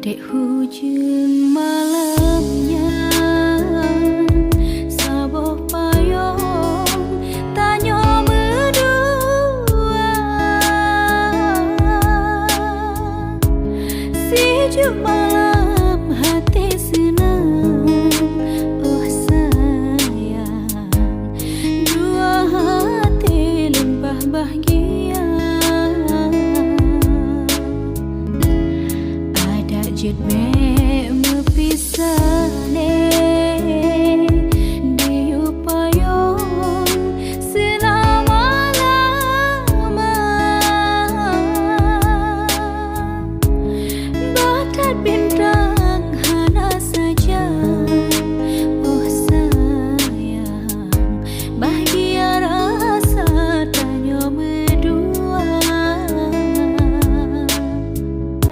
Dek hujung malamnya saboh payung tanya berdua sejuk malam hati senang oh sayang dua hati limpah bahagia jet me mepisah